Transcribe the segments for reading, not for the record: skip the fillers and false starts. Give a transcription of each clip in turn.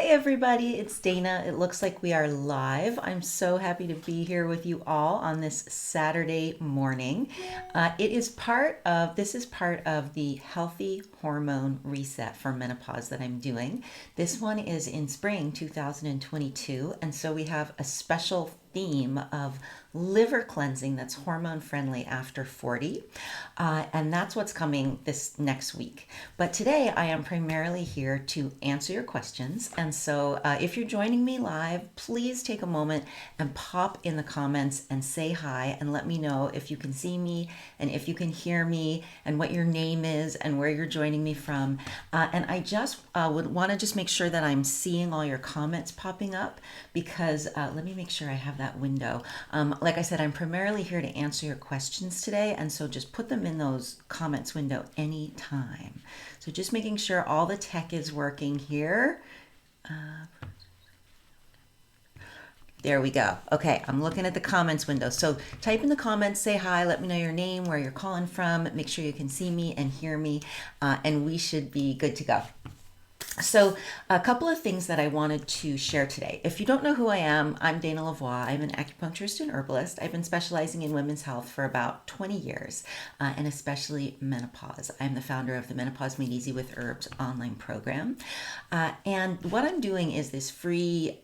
everybody, it's Dana. It looks like we are live. I'm so happy to be here with you all on this Saturday morning. This is part of the Healthy Hormone Reset for Menopause that I'm doing. This one is in spring 2022, and so we have a special theme of liver cleansing that's hormone friendly after 40. And that's what's coming this next week. But today I am primarily here to answer your questions. And so if you're joining me live, please take a moment and pop in the comments and say hi and let me know if you can see me and if you can hear me and what your name is and where you're joining me from. And I just would want to just make sure that I'm seeing all your comments popping up because let me make sure I have that window. Like I said, I'm primarily here to answer your questions today, and so just put them in those comments window anytime. So just making sure all the tech is working here. There we go. Okay, I'm looking at the comments window. So type in the comments, say hi, let me know your name, where you're calling from, make sure you can see me and hear me, and we should be good to go. So a couple of things that I wanted to share today. If you don't know who I am, I'm Dana Lavoie. I'm an acupuncturist and herbalist. I've been specializing in women's health for about 20 years, and especially menopause. I'm the founder of the Menopause Made Easy with Herbs online program. And what I'm doing is this free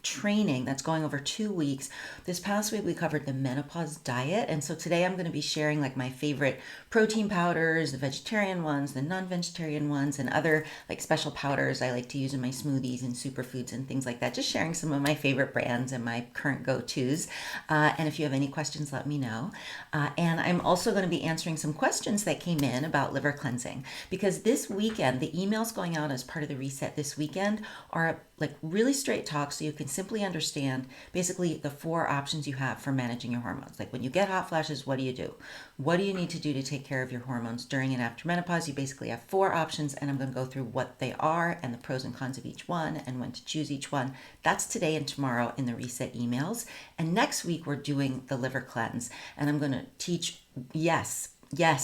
training that's going over 2 weeks. This past week we covered the menopause diet, and so today I'm going to be sharing like my favorite protein powders, the vegetarian ones, the non-vegetarian ones, and other like special powders I like to use in my smoothies and superfoods and things like that. Just sharing some of my favorite brands and my current go-tos. And if you have any questions, let me know. And I'm also going to be answering some questions that came in about liver cleansing, because this weekend the emails going out as part of the reset this weekend are like really straight talk, so you can simply understand basically the 4 options you have for managing your hormones. Like when you get hot flashes, what do you do? What do you need to do to take care of your hormones during and after menopause? You basically have 4 options, and I'm going to go through what they are and the pros and cons of each one and when to choose each one. That's today and tomorrow in the reset emails. And next week we're doing the liver cleanse, and I'm going to teach, yes,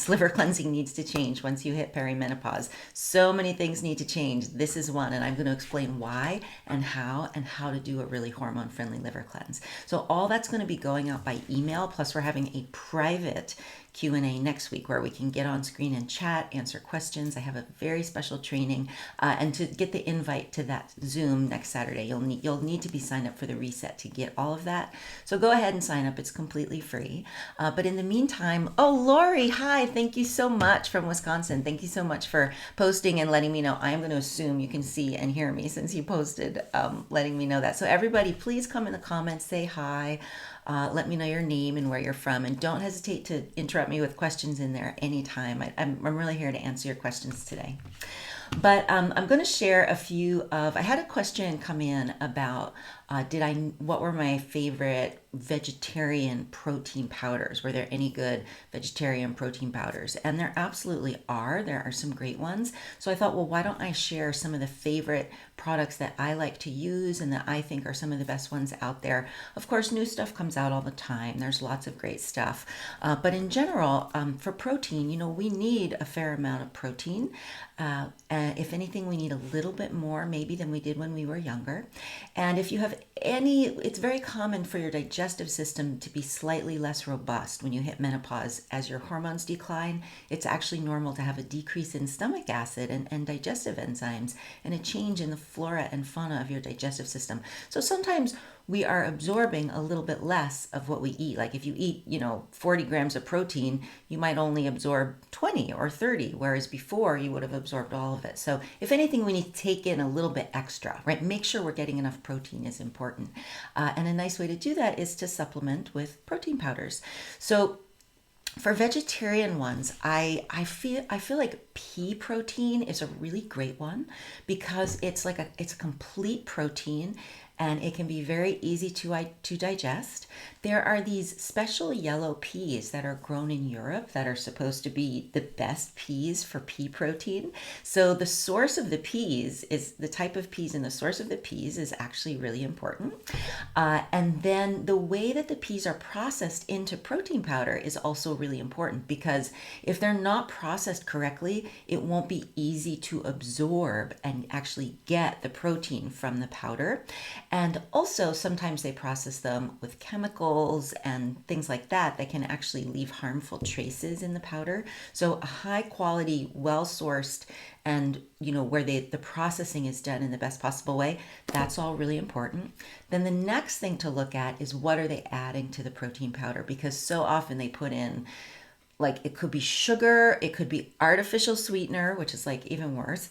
liver cleansing needs to change once you hit perimenopause. So many things need to change. This is one, and I'm going to explain why and how to do a really hormone-friendly liver cleanse. So all that's going to be going out by email, plus we're having a private Q&A next week where we can get on screen and chat, answer questions. I have a very special training, and to get the invite to that Zoom next Saturday, you'll need to be signed up for the reset to get all of that. So go ahead and sign up. It's completely free. But in the meantime, Lori, hi, thank you so much from Wisconsin. Thank you so much for posting and letting me know. I am going to assume you can see and hear me since you posted, letting me know that. So everybody, please come in the comments, say hi. Let me know your name and where you're from, and don't hesitate to interrupt me with questions in there anytime. I'm really here to answer your questions today. But I'm going to share a few I had a question come in about what were my favorite vegetarian protein powders? Were there any good vegetarian protein powders? And there absolutely are. There are some great ones. So I thought, well, why don't I share some of the favorite products that I like to use and that I think are some of the best ones out there. Of course, new stuff comes out all the time. There's lots of great stuff. But in general, for protein, we need a fair amount of protein. If anything, we need a little bit more maybe than we did when we were younger. And if you have it's very common for your digestive system to be slightly less robust when you hit menopause. As your hormones decline, it's actually normal to have a decrease in stomach acid and digestive enzymes and a change in the flora and fauna of your digestive system. So sometimes we are absorbing a little bit less of what we eat. Like if you eat, 40 grams of protein, you might only absorb 20 or 30, whereas before you would have absorbed all of it. So if anything, we need to take in a little bit extra, right? Make sure we're getting enough protein is important. And a nice way to do that is to supplement with protein powders. So for vegetarian ones, I feel like pea protein is a really great one because it's a complete protein. and it can be very easy to digest. There are these special yellow peas that are grown in Europe that are supposed to be the best peas for pea protein. So the source of the peas is the type of peas, and the source of the peas is actually really important. And then the way that the peas are processed into protein powder is also really important, because if they're not processed correctly, it won't be easy to absorb and actually get the protein from the powder. And also sometimes they process them with chemicals and things like that that can actually leave harmful traces in the powder. So a high quality, well sourced, and where the processing is done in the best possible way, that's all really important. Then the next thing to look at is, what are they adding to the protein powder? Because so often they put in, like, it could be sugar, it could be artificial sweetener, which is like even worse,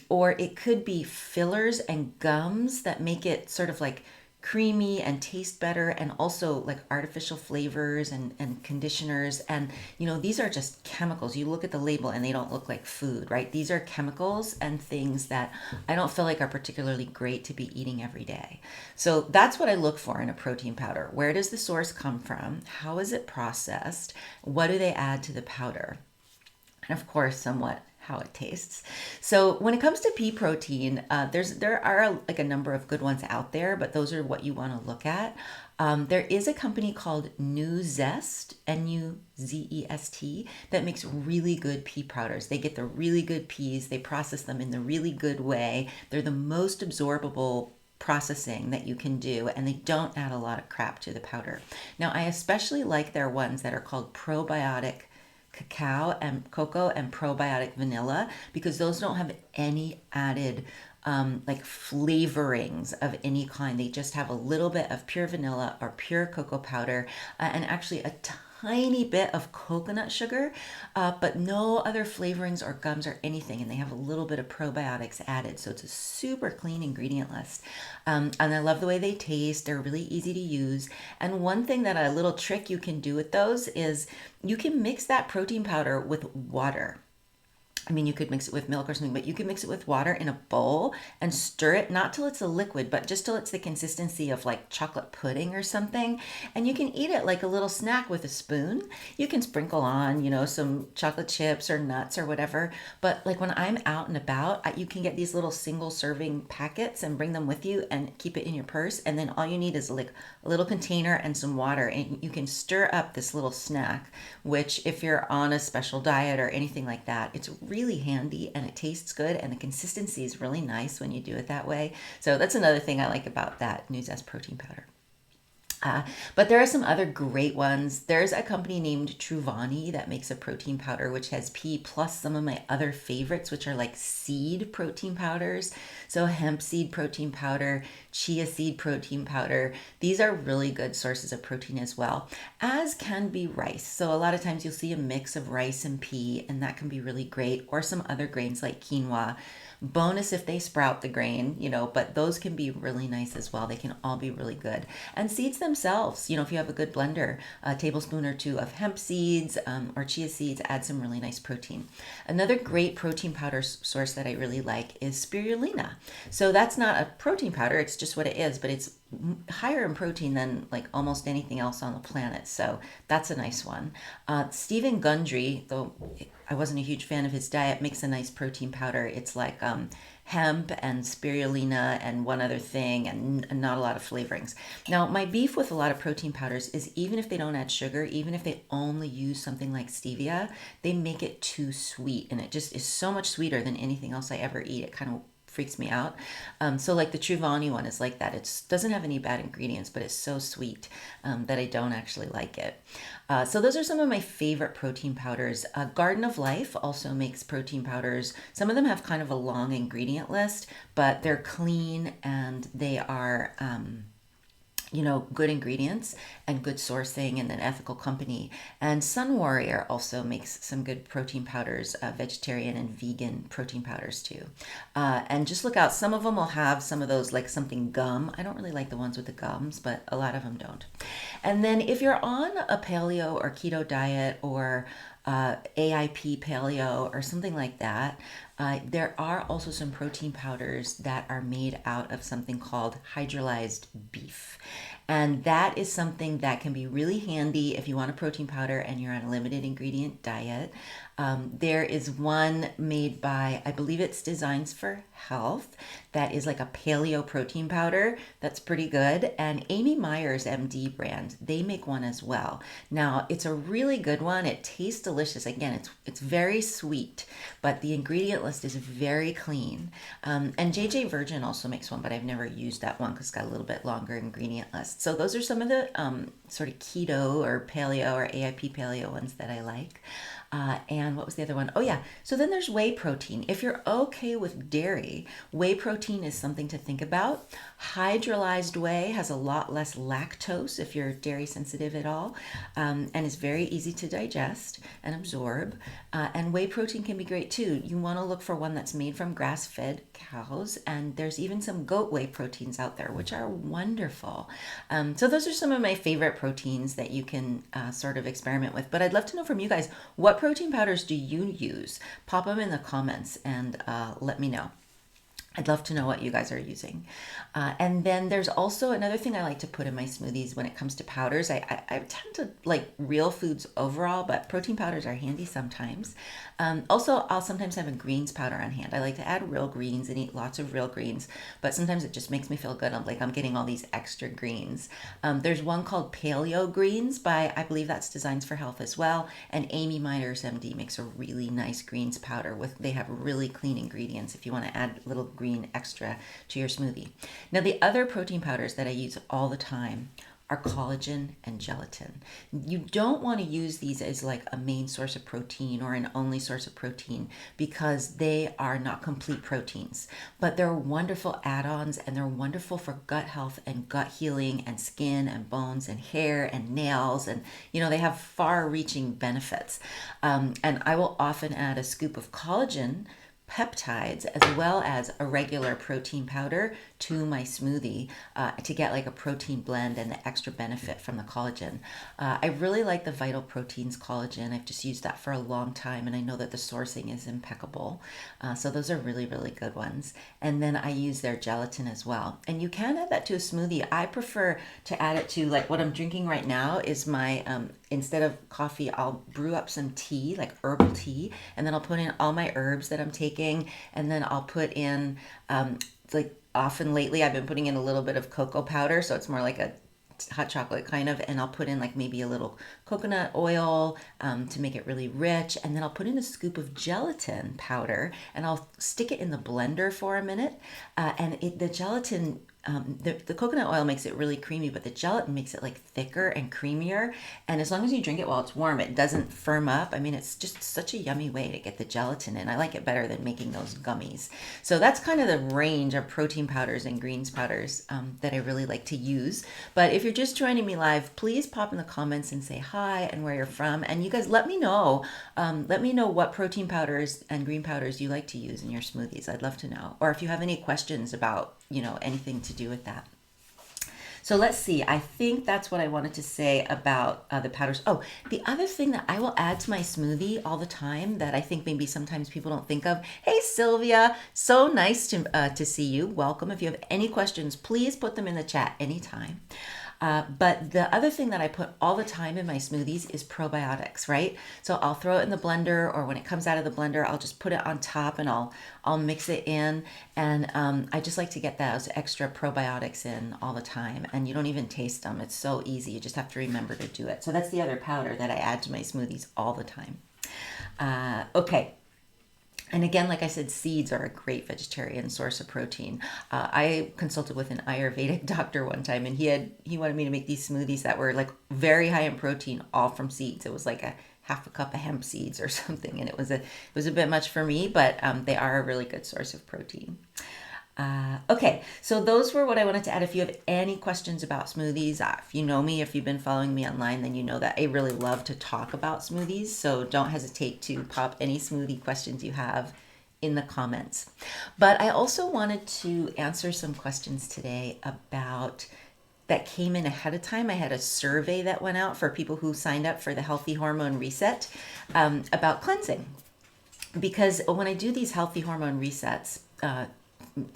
or it could be fillers and gums that make it sort of like creamy and taste better, and also like artificial flavors and conditioners. And these are just chemicals. You look at the label and they don't look like food, right? These are chemicals and things that I don't feel like are particularly great to be eating every day. So that's what I look for in a protein powder. Where does the source come from? How is it processed? What do they add to the powder? And of course, somewhat how it tastes. So when it comes to pea protein, there are like a number of good ones out there, but those are what you want to look at. There is a company called Nuzest, Nuzest, that makes really good pea powders. They get the really good peas, they process them in the really good way. They're the most absorbable processing that you can do, and they don't add a lot of crap to the powder. Now, I especially like their ones that are called probiotic cacao and cocoa and probiotic vanilla, because those don't have any added like flavorings of any kind. They just have a little bit of pure vanilla or pure cocoa powder, and actually a tiny bit of coconut sugar, but no other flavorings or gums or anything. And they have a little bit of probiotics added. So it's a super clean ingredient list. And I love the way they taste. They're really easy to use. And one thing, that a little trick you can do with those is you can mix that protein powder with water. I mean, you could mix it with milk or something, but you can mix it with water in a bowl and stir it, not till it's a liquid, but just till it's the consistency of like chocolate pudding or something. And you can eat it like a little snack with a spoon. You can sprinkle on, some chocolate chips or nuts or whatever. But like when I'm out and about, you can get these little single serving packets and bring them with you and keep it in your purse. And then all you need is like a little container and some water, and you can stir up this little snack, which if you're on a special diet or anything like that, it's really handy, and it tastes good, and the consistency is really nice when you do it that way. So that's another thing I like about that Nuzest protein powder. But there are some other great ones. There's a company named Truvani that makes a protein powder which has pea plus some of my other favorites, which are like seed protein powders. So hemp seed protein powder, chia seed protein powder. These are really good sources of protein as well, as can be rice. So a lot of times you'll see a mix of rice and pea, and that can be really great, or some other grains like quinoa. Bonus if they sprout the grain, but those can be really nice as well. They can all be really good. And seeds themselves, if you have a good blender, a tablespoon or two of hemp seeds or chia seeds, add some really nice protein. Another great protein powder source that I really like is spirulina. So that's not a protein powder, it's just what it is, but it's higher in protein than like almost anything else on the planet. So that's a nice one. Stephen Gundry, though I wasn't a huge fan of his diet, makes a nice protein powder. It's like hemp and spirulina and one other thing, and not a lot of flavorings. Now, my beef with a lot of protein powders is, even if they don't add sugar, even if they only use something like stevia, they make it too sweet, and it just is so much sweeter than anything else I ever eat. It kind of freaks me out. So like the Truvani one is like that. It doesn't have any bad ingredients, but it's so sweet that I don't actually like it. So those are some of my favorite protein powders. Garden of Life also makes protein powders. Some of them have kind of a long ingredient list, but they're clean, and they are good ingredients and good sourcing and an ethical company. And Sun Warrior also makes some good protein powders, vegetarian and vegan protein powders too. And just look out, some of them will have some of those, like something gum. I don't really like the ones with the gums, but a lot of them don't. And then if you're on a paleo or keto diet, or AIP paleo or something like that. There are also some protein powders that are made out of something called hydrolyzed beef. And that is something that can be really handy if you want a protein powder and you're on a limited ingredient diet. There is one made by, I believe it's Designs for Health, that is like a paleo protein powder that's pretty good. And Amy Meyer's MD brand, they make one as well. Now, it's a really good one. It tastes delicious. Again, it's very sweet, but the ingredient list is very clean. And JJ Virgin also makes one, but I've never used that one because it's got a little bit longer ingredient list. So those are some of the sort of keto or paleo or AIP paleo ones that I like. And what was the other one? Oh, yeah. So then there's whey protein. If you're okay with dairy, whey protein is something to think about. Hydrolyzed whey has a lot less lactose if you're dairy sensitive at all, and is very easy to digest and absorb. And whey protein can be great too. You want to look for one that's made from grass-fed cows, and there's even some goat whey proteins out there, which are wonderful. So those are some of my favorite proteins that you can sort of experiment with. But I'd love to know from you guys, what protein powders do you use? Pop them in the comments and let me know. I'd love to know what you guys are using. And then there's also another thing I like to put in my smoothies when it comes to powders. I tend to like real foods overall, but protein powders are handy sometimes. Also, I'll sometimes have a greens powder on hand. I like to add real greens and eat lots of real greens, but sometimes it just makes me feel good. I'm getting all these extra greens. There's one called Paleo Greens by, I believe that's Designs for Health as well. And Amy Meyer's MD makes a really nice greens powder they have really clean ingredients if you want to add little green extra to your smoothie. Now, the other protein powders that I use all the time are collagen and gelatin. You don't want to use these as like a main source of protein or an only source of protein because they are not complete proteins, but they're wonderful add-ons and they're wonderful for gut health and gut healing and skin and bones and hair and nails, and they have far-reaching benefits. And I will often add a scoop of collagen peptides as well as a regular protein powder to my smoothie to get like a protein blend and the extra benefit from the collagen. I really like the Vital Proteins collagen. I've just used that for a long time and I know that the sourcing is impeccable. So those are really, really good ones. And then I use their gelatin as well. And you can add that to a smoothie. I prefer to add it to, like, what I'm drinking right now is my, instead of coffee, I'll brew up some tea, like herbal tea, and then I'll put in all my herbs that I'm taking, and then I'll put in, often lately I've been putting in a little bit of cocoa powder, so it's more like a hot chocolate kind of, and I'll put in like maybe a little coconut oil to make it really rich, and then I'll put in a scoop of gelatin powder and I'll stick it in the blender for a minute, and the gelatin, the coconut oil makes it really creamy, but the gelatin makes it like thicker and creamier. And as long as you drink it while it's warm, it doesn't firm up. I mean, it's just such a yummy way to get the gelatin in. I like it better than making those gummies. So that's kind of the range of protein powders and greens powders that I really like to use. But if you're just joining me live, please pop in the comments and say hi and where you're from. And you guys, let me know. Let me know what protein powders and green powders you like to use in your smoothies. I'd love to know. Or if you have any questions about anything to do with that. So let's see. I think that's what I wanted to say about the powders. Oh, the other thing that I will add to my smoothie all the time that I think maybe sometimes people don't think of. Hey, Sylvia, so nice to see you. Welcome. If you have any questions, please put them in the chat anytime. But the other thing that I put all the time in my smoothies is probiotics, right? So I'll throw it in the blender, or when it comes out of the blender, I'll just put it on top and I'll mix it in. And I just like to get those extra probiotics in all the time. And you don't even taste them. It's so easy. You just have to remember to do it. So that's the other powder that I add to my smoothies all the time. Okay. And again, like I said, seeds are a great vegetarian source of protein. I consulted with an Ayurvedic doctor one time, and he wanted me to make these smoothies that were like very high in protein, all from seeds. It was like a half a cup of hemp seeds or something, and it was a bit much for me, but they are a really good source of protein. Okay, so those were what I wanted to add. If you have any questions about smoothies, if you know me, if you've been following me online, then you know that I really love to talk about smoothies. So don't hesitate to pop any smoothie questions you have in the comments. But I also wanted to answer some questions today about that came in ahead of time. I had a survey that went out for people who signed up for the Healthy Hormone Reset about cleansing. Because when I do these healthy hormone resets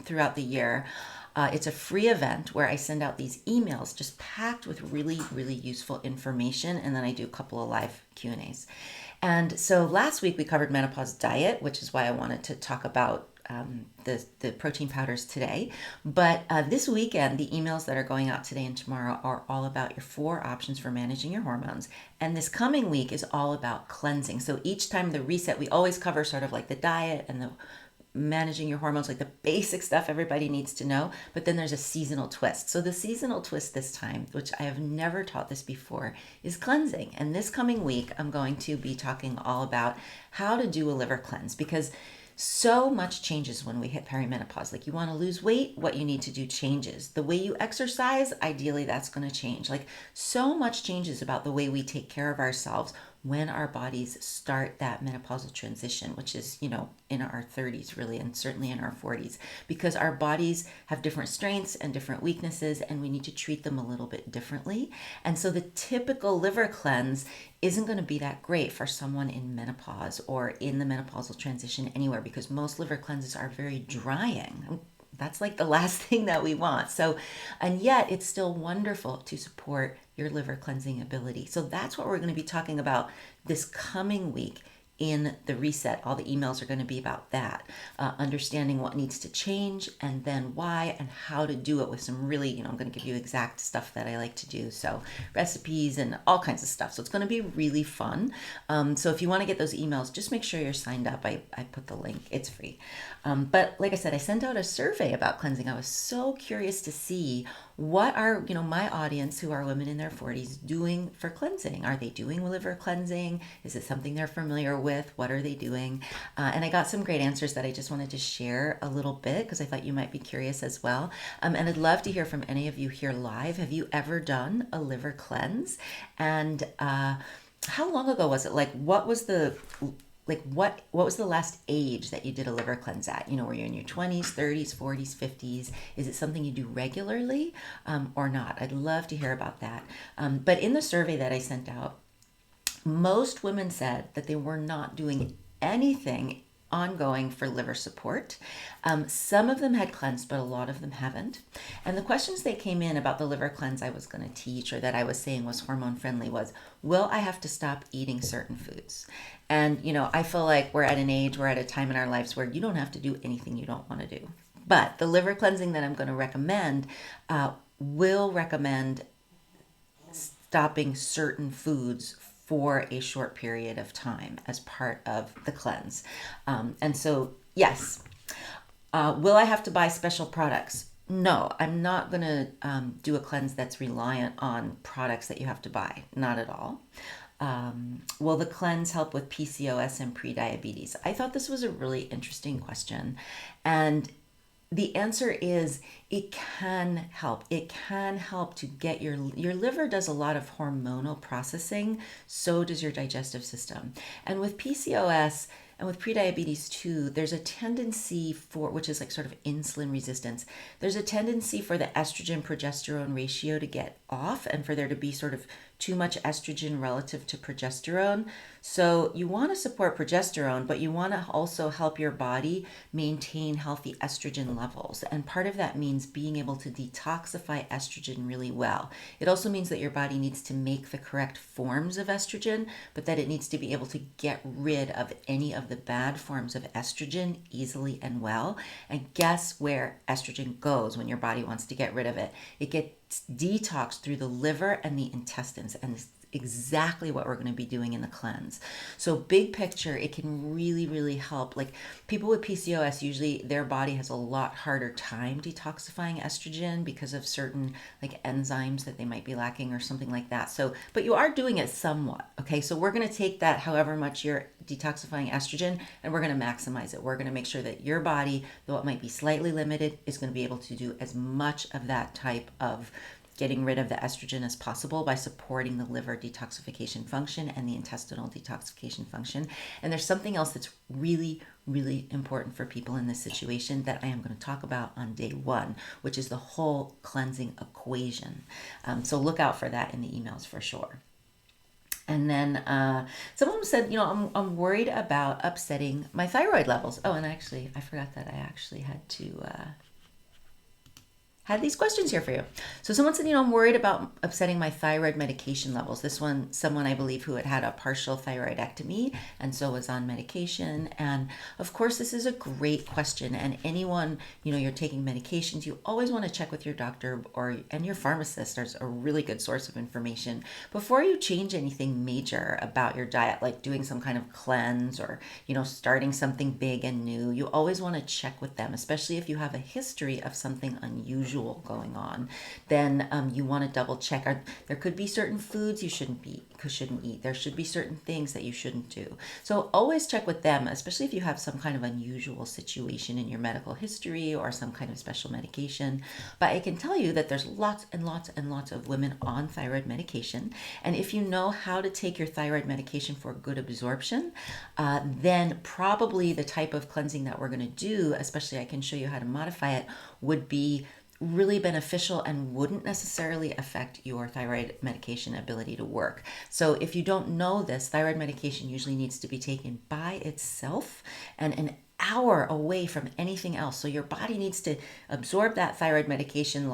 throughout the year, it's a free event where I send out these emails just packed with really, really useful information. And then I do a couple of live Q&As. And so last week we covered menopause diet, which is why I wanted to talk about the protein powders today. But this weekend, the emails that are going out today and tomorrow are all about your 4 options for managing your hormones. And this coming week is all about cleansing. So each time the reset, we always cover sort of like the diet and the managing your hormones, like the basic stuff everybody needs to know, but then there's a seasonal twist. So the seasonal twist this time, which I have never taught this before, is cleansing. And this coming week, I'm going to be talking all about how to do a liver cleanse, because so much changes when we hit perimenopause. Like, you want to lose weight, what you need to do changes. The way you exercise, ideally that's going to change. Like, so much changes about the way we take care of ourselves when our bodies start that menopausal transition, which is, in our 30s really, and certainly in our 40s, because our bodies have different strengths and different weaknesses, and we need to treat them a little bit differently. And so the typical liver cleanse isn't going to be that great for someone in menopause or in the menopausal transition anywhere, because most liver cleanses are very drying. That's like the last thing that we want. So, and yet it's still wonderful to support your liver cleansing ability. So that's what we're going to be talking about this coming week in the reset. All the emails are going to be about that, understanding what needs to change and then why and how to do it with some really, I'm going to give you exact stuff that I like to do. So recipes and all kinds of stuff. So it's going to be really fun. So if you want to get those emails, just make sure you're signed up. I put the link. It's free. But like I said, I sent out a survey about cleansing. I was so curious to see what are, my audience, who are women in their 40s, doing for cleansing. Are they doing liver cleansing? Is it something they're familiar with? What are they doing? And I got some great answers that I just wanted to share a little bit, because I thought you might be curious as well. And I'd love to hear from any of you here live. Have you ever done a liver cleanse? And how long ago was it? Like, what was the last age that you did a liver cleanse at? Were you in your 20s, 30s, 40s, 50s? Is it something you do regularly or not? I'd love to hear about that. But in the survey that I sent out, most women said that they were not doing anything ongoing for liver support. Some of them had cleansed, but a lot of them haven't. And the questions that came in about the liver cleanse I was going to teach, or that I was saying was hormone friendly, was, will I have to stop eating certain foods? And, I feel like we're at a time in our lives where you don't have to do anything you don't want to do. But the liver cleansing that I'm going to recommend will recommend stopping certain foods for a short period of time as part of the cleanse. And so, yes, will I have to buy special products? No, I'm not going to do a cleanse that's reliant on products that you have to buy. Not at all. Will the cleanse help with PCOS and prediabetes? I thought this was a really interesting question. And the answer is it can help. It can help to get your liver does a lot of hormonal processing. So does your digestive system. And with PCOS and with prediabetes too, there's a tendency for, which is like sort of insulin resistance, there's a tendency for the estrogen progesterone ratio to get off and for there to be sort of too much estrogen relative to progesterone. So you want to support progesterone, but you want to also help your body maintain healthy estrogen levels. And part of that means being able to detoxify estrogen really well. It also means that your body needs to make the correct forms of estrogen, but that it needs to be able to get rid of any of the bad forms of estrogen easily and well. And guess where estrogen goes when your body wants to get rid of it? It gets detoxed through the liver and the intestines, and it's exactly what we're going to be doing in the cleanse. So big picture, it can really, really help. Like, people with PCOS, usually their body has a lot harder time detoxifying estrogen because of certain like enzymes that they might be lacking or something like that. So, but you are doing it somewhat. Okay. So we're going to take that, however much you're detoxifying estrogen, and we're going to maximize it. We're going to make sure that your body, though it might be slightly limited, is going to be able to do as much of that type of getting rid of the estrogen as possible by supporting the liver detoxification function and the intestinal detoxification function. And there's something else that's really, really important for people in this situation that I am going to talk about on day one, which is the whole cleansing equation. So look out for that in the emails for sure. And then someone said, I'm worried about upsetting my thyroid levels. Oh, and actually, I forgot that I actually had these questions here for you. So someone said, I'm worried about upsetting my thyroid medication levels. This one, someone I believe who had a partial thyroidectomy and so was on medication. And of course, this is a great question. And anyone, you're taking medications, you always want to check with your doctor and your pharmacist. There's a really good source of information before you change anything major about your diet, like doing some kind of cleanse or, starting something big and new. You always want to check with them, especially if you have a history of something unusual going on. Then you want to double check. There could be certain foods you shouldn't eat. There should be certain things that you shouldn't do. So always check with them, especially if you have some kind of unusual situation in your medical history or some kind of special medication. But I can tell you that there's lots and lots and lots of women on thyroid medication. And if you know how to take your thyroid medication for good absorption, then probably the type of cleansing that we're going to do, especially I can show you how to modify it, would be really beneficial and wouldn't necessarily affect your thyroid medication ability to work. So if you don't know this, thyroid medication usually needs to be taken by itself and an hour away from anything else. So your body needs to absorb that thyroid medication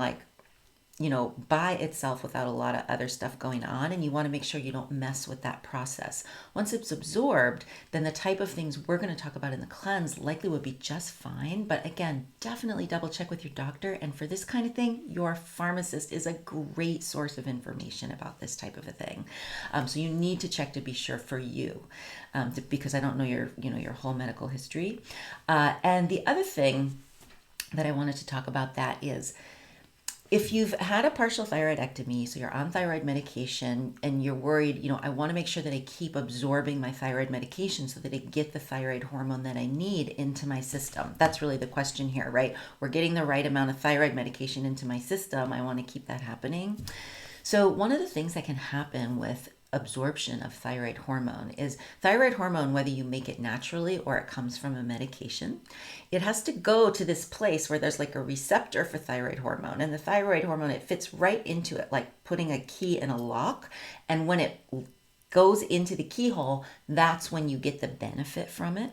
by itself without a lot of other stuff going on. And you want to make sure you don't mess with that process. Once it's absorbed, then the type of things we're going to talk about in the cleanse likely would be just fine. But again, definitely double check with your doctor. And for this kind of thing, your pharmacist is a great source of information about this type of a thing. So you need to check to be sure for you, because I don't know your whole medical history. And the other thing that I wanted to talk about that is, if you've had a partial thyroidectomy, so you're on thyroid medication and you're worried, I want to make sure that I keep absorbing my thyroid medication so that I get the thyroid hormone that I need into my system. That's really the question here, right? We're getting the right amount of thyroid medication into my system. I want to keep that happening. So one of the things that can happen with absorption of thyroid hormone is thyroid hormone, whether you make it naturally or it comes from a medication, it has to go to this place where there's like a receptor for thyroid hormone. And the thyroid hormone, it fits right into it, like putting a key in a lock. And when it goes into the keyhole, that's when you get the benefit from it.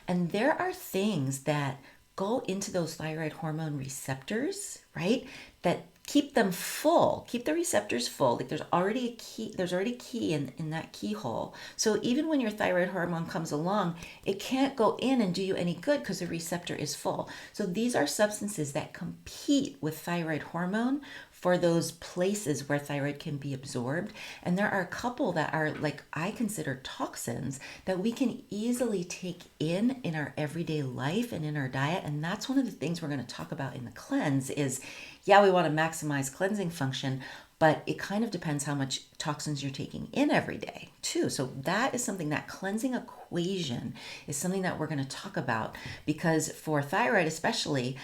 And there are things that go into those thyroid hormone receptors, right? That keep them full, keep the receptors full. Like there's already a key in that keyhole. So even when your thyroid hormone comes along, it can't go in and do you any good because the receptor is full. So these are substances that compete with thyroid hormone for those places where thyroid can be absorbed. And there are a couple that are, like, I consider toxins that we can easily take in our everyday life and in our diet. And that's one of the things we're going to talk about in the cleanse is, yeah, we want to maximize cleansing function, but it kind of depends how much toxins you're taking in every day too. So that is something, that cleansing equation is something that we're going to talk about, because for thyroid especially,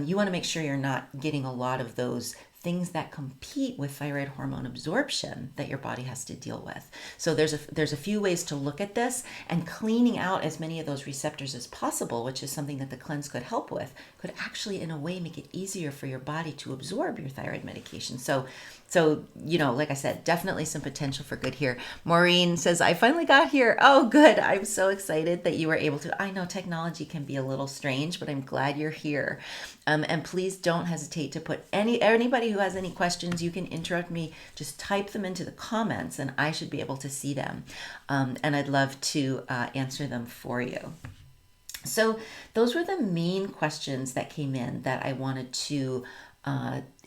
you want to make sure you're not getting a lot of those things that compete with thyroid hormone absorption that your body has to deal with. So there's a few ways to look at this, and cleaning out as many of those receptors as possible, which is something that the cleanse could help with, could actually in a way make it easier for your body to absorb your thyroid medication. So like I said, definitely some potential for good here. Maureen says, I finally got here. Oh, good. I'm so excited that you were able to. I know technology can be a little strange, but I'm glad you're here. And please don't hesitate to put anybody who has any questions, you can interrupt me, just type them into the comments and I should be able to see them. And I'd love to answer them for you. So those were the main questions that came in that I wanted to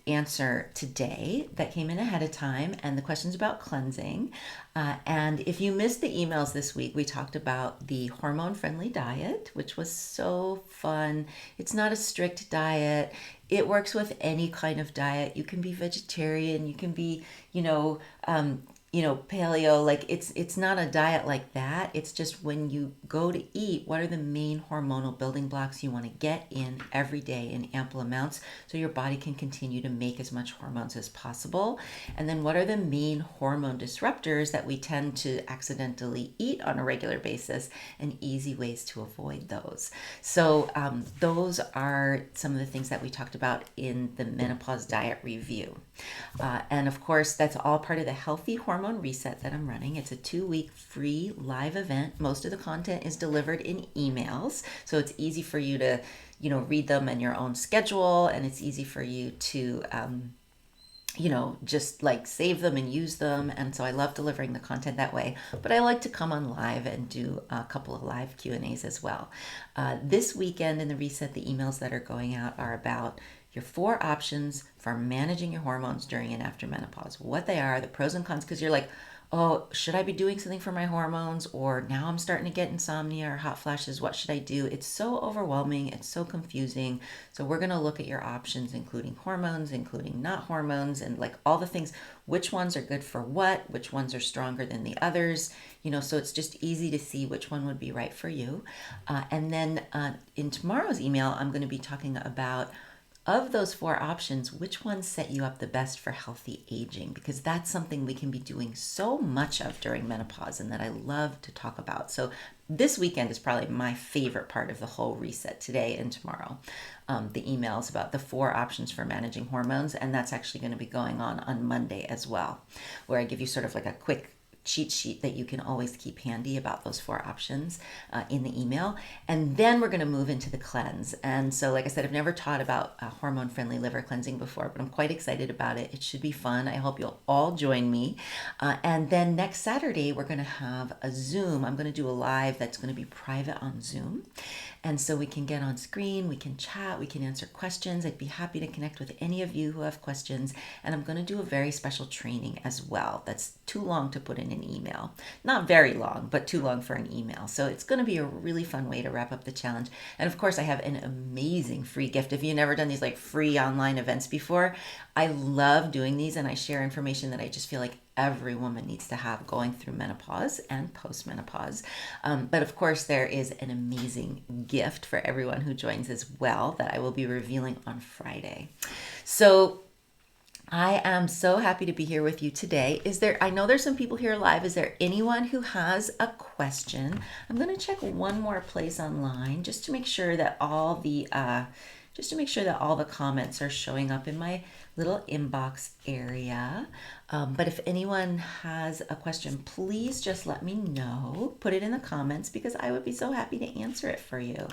answer today, that came in ahead of time, and the questions about cleansing. And if you missed the emails this week, we talked about the hormone-friendly diet, which was so fun. It's not a strict diet. It works with any kind of diet. You can be vegetarian, you can be, paleo, like it's not a diet like that. It's just when you go to eat, what are the main hormonal building blocks you want to get in every day in ample amounts so your body can continue to make as much hormones as possible. And then what are the main hormone disruptors that we tend to accidentally eat on a regular basis, and easy ways to avoid those. So those are some of the things that we talked about in the menopause diet review. And of course, that's all part of the Healthy Hormone Reset that I'm running. It's a 2-week free live event. Most of the content is delivered in emails, so it's easy for you to, read them in your own schedule, and it's easy for you to, just like save them and use them. And so I love delivering the content that way. But I like to come on live and do a couple of live Q&As as well. This weekend in the reset, the emails that are going out are about your 4 options for managing your hormones during and after menopause, what they are, the pros and cons, because you're like, oh, should I be doing something for my hormones? Or now I'm starting to get insomnia or hot flashes. What should I do? It's so overwhelming. It's so confusing. So we're going to look at your options, including hormones, including not hormones, and like all the things, which ones are good for what, which ones are stronger than the others, so it's just easy to see which one would be right for you. And then in tomorrow's email, I'm going to be talking about, of those 4 options, which ones set you up the best for healthy aging? Because that's something we can be doing so much of during menopause and that I love to talk about. So this weekend is probably my favorite part of the whole reset, today and tomorrow. The emails about the 4 options for managing hormones, and that's actually going to be going on Monday as well, where I give you sort of like a quick cheat sheet that you can always keep handy about those 4 options in the email. And then we're going to move into the cleanse. And so, like I said, I've never taught about hormone-friendly liver cleansing before, but I'm quite excited about it. It should be fun. I hope you'll all join me. And then next Saturday, we're going to have a Zoom. I'm going to do a live that's going to be private on Zoom. And so we can get on screen, we can chat, we can answer questions. I'd be happy to connect with any of you who have questions. And I'm going to do a very special training as well. That's too long to put in an email. Not very long, but too long for an email. So it's going to be a really fun way to wrap up the challenge. And of course, I have an amazing free gift. If you've never done these like free online events before, I love doing these, and I share information that I just feel like every woman needs to have going through menopause and postmenopause. But of course, there is an amazing gift for everyone who joins as well that I will be revealing on Friday. So I am so happy to be here with you today. I know there's some people here live. Is there anyone who has a question? I'm going to check one more place online just to make sure that all the comments are showing up in my little inbox area. But if anyone has a question, please just let me know. Put it in the comments because I would be so happy to answer it for you.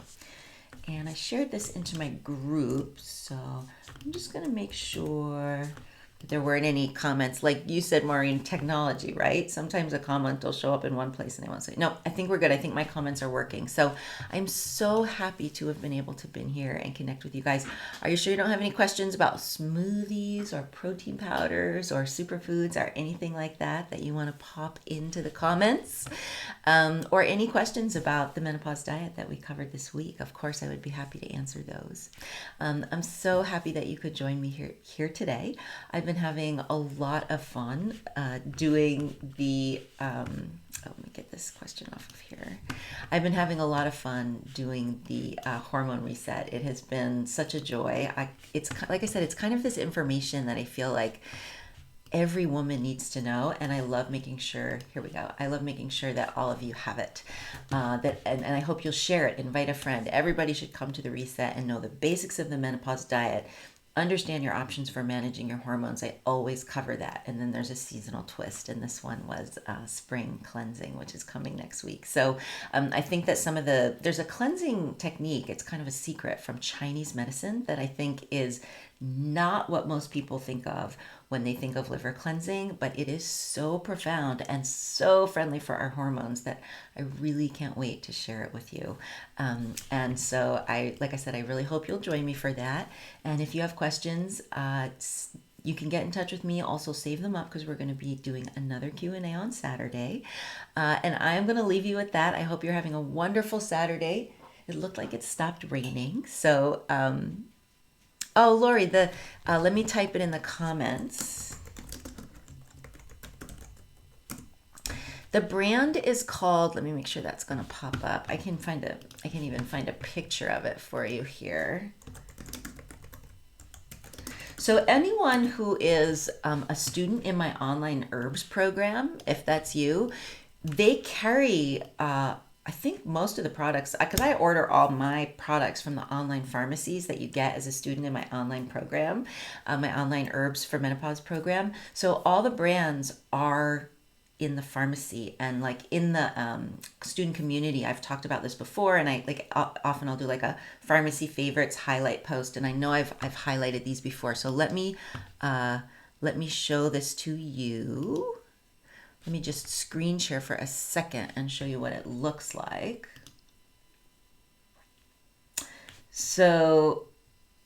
And I shared this into my group, so I'm just going to make sure that there weren't any comments. Like you said, Maureen, technology, right? Sometimes a comment will show up in one place and I won't say, no, I think we're good. I think my comments are working. So I'm so happy to have been able to be here and connect with you guys. Are you sure you don't have any questions about smoothies or protein powders or superfoods or anything like that you want to pop into the comments? Or any questions about the menopause diet that we covered this week? Of course, I would be happy to answer those. I'm so happy that you could join me here today. I've been having a lot of fun doing the let me get this question off of here. I've been having a lot of fun doing the hormone reset. It has been such a joy. It's like I said, it's kind of this information that I feel like every woman needs to know, and I love making sure, here we go, I love making sure that all of you have it, and I hope you'll share it, invite a friend. Everybody should come to the reset and know the basics of the menopause diet, understand your options for managing your hormones. I always cover that, and then there's a seasonal twist, and this one was spring cleansing, which is coming next week. So I think that there's a cleansing technique, it's kind of a secret from Chinese medicine that I think is not what most people think of when they think of liver cleansing, but it is so profound and so friendly for our hormones that I really can't wait to share it with you. And so like I said, I really hope you'll join me for that. And if you have questions, you can get in touch with me. Also save them up because we're going to be doing another Q&A on Saturday. And I am going to leave you with that. I hope you're having a wonderful Saturday. It looked like it stopped raining. So, oh, Lori, let me type it in the comments. The brand is called, let me make sure that's going to pop up. I can even find a picture of it for you here. So anyone who is a student in my online herbs program, if that's you, they carry, I think most of the products, because I order all my products from the online pharmacies that you get as a student in my online program, my online herbs for menopause program. So all the brands are in the pharmacy, and like in the student community. I've talked about this before, and I like often I'll do like a pharmacy favorites highlight post, and I know I've highlighted these before. So let me show this to you. Let me just screen share for a second and show you what it looks like. So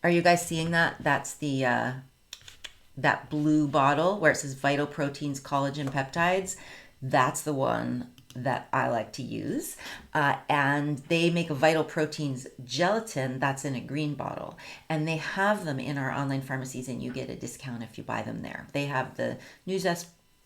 are you guys seeing that? That's the that blue bottle where it says Vital Proteins, Collagen Peptides. That's the one that I like to use. And they make a Vital Proteins gelatin that's in a green bottle. And they have them in our online pharmacies, and you get a discount if you buy them there. They have the News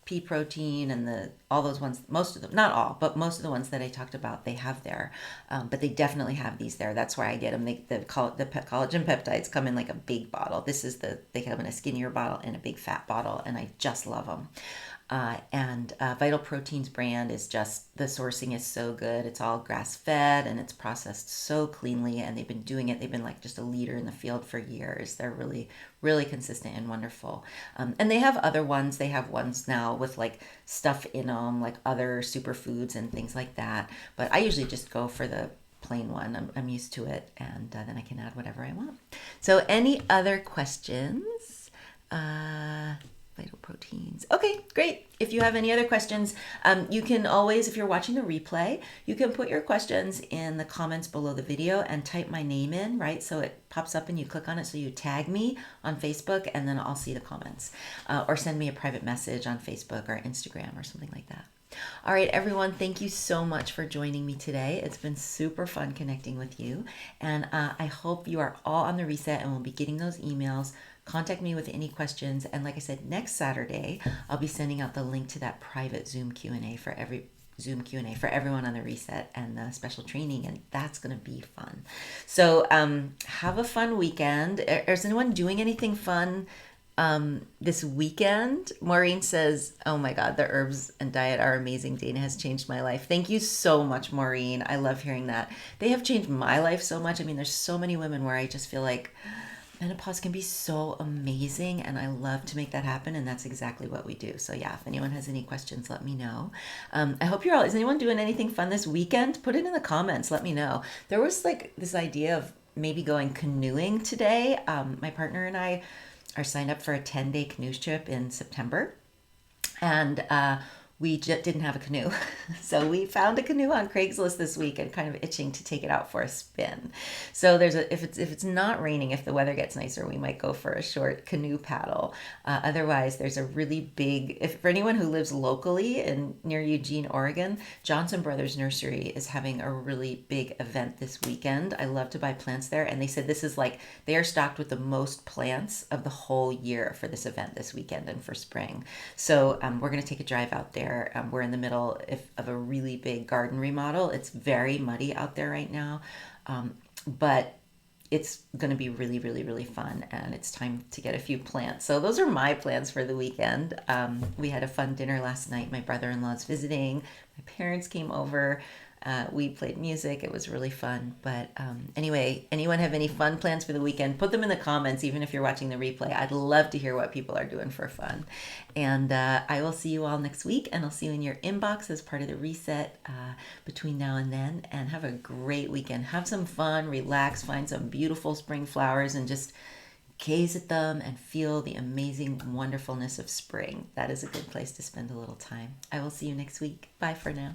Pea protein and all those ones, most of them, not all, but most of the ones that I talked about, they have there. But they definitely have these there. That's where I get them. The collagen peptides come in like a big bottle. They come in a skinnier bottle and a big fat bottle, and I just love them. And Vital Proteins brand is just, the sourcing is so good. It's all grass fed and it's processed so cleanly, and they've been doing it. They've been like just a leader in the field for years. They're really, really consistent and wonderful. And they have other ones. They have ones now with like stuff in them, like other superfoods and things like that. But I usually just go for the plain one. I'm used to it, and then I can add whatever I want. So any other questions? Vital Proteins. Okay, great. If you have any other questions, you can always, if you're watching the replay, you can put your questions in the comments below the video and type my name in, right? So it pops up and you click on it. So you tag me on Facebook, and then I'll see the comments, or send me a private message on Facebook or Instagram or something like that. All right, everyone, thank you so much for joining me today. It's been super fun connecting with you, and I hope you are all on the reset and will be getting those emails. Contact me with any questions, and like I said, next Saturday I'll be sending out the link to that private Zoom Q&A for everyone on the reset, and the special training, and that's going to be fun. So have a fun weekend. Is anyone doing anything fun this weekend? Maureen says, oh my God, the herbs and diet are amazing. Dana has changed my life. Thank you so much, Maureen. I love hearing that. They have changed my life so much. I mean, there's so many women where I just feel like menopause can be so amazing, and I love to make that happen, and that's exactly what we do. So yeah, if anyone has any questions, let me know. I hope you're all, is anyone doing anything fun this weekend? Put it in the comments, let me know. There was like this idea of maybe going canoeing today. My partner and I are signed up for a 10-day canoe trip in September, and we just didn't have a canoe. So we found a canoe on Craigslist this week and kind of itching to take it out for a spin. So if it's not raining, if the weather gets nicer, we might go for a short canoe paddle. Otherwise, there's a really big, for anyone who lives locally near Eugene, Oregon, Johnson Brothers Nursery is having a really big event this weekend. I love to buy plants there. And they said this is like, they are stocked with the most plants of the whole year for this event this weekend and for spring. So we're going to take a drive out there. We're in the middle of a really big garden remodel. It's very muddy out there right now, but it's going to be really, really, really fun, and it's time to get a few plants. So those are my plans for the weekend. We had a fun dinner last night. My brother-in-law's visiting. My parents came over. We played music. It was really fun. But anyway, anyone have any fun plans for the weekend? Put them in the comments, even if you're watching the replay. I'd love to hear what people are doing for fun. And I will see you all next week, and I'll see you in your inbox as part of the reset between now and then. And have a great weekend. Have some fun, relax, find some beautiful spring flowers, and just gaze at them and feel the amazing wonderfulness of spring. That is a good place to spend a little time. I will see you next week. Bye for now.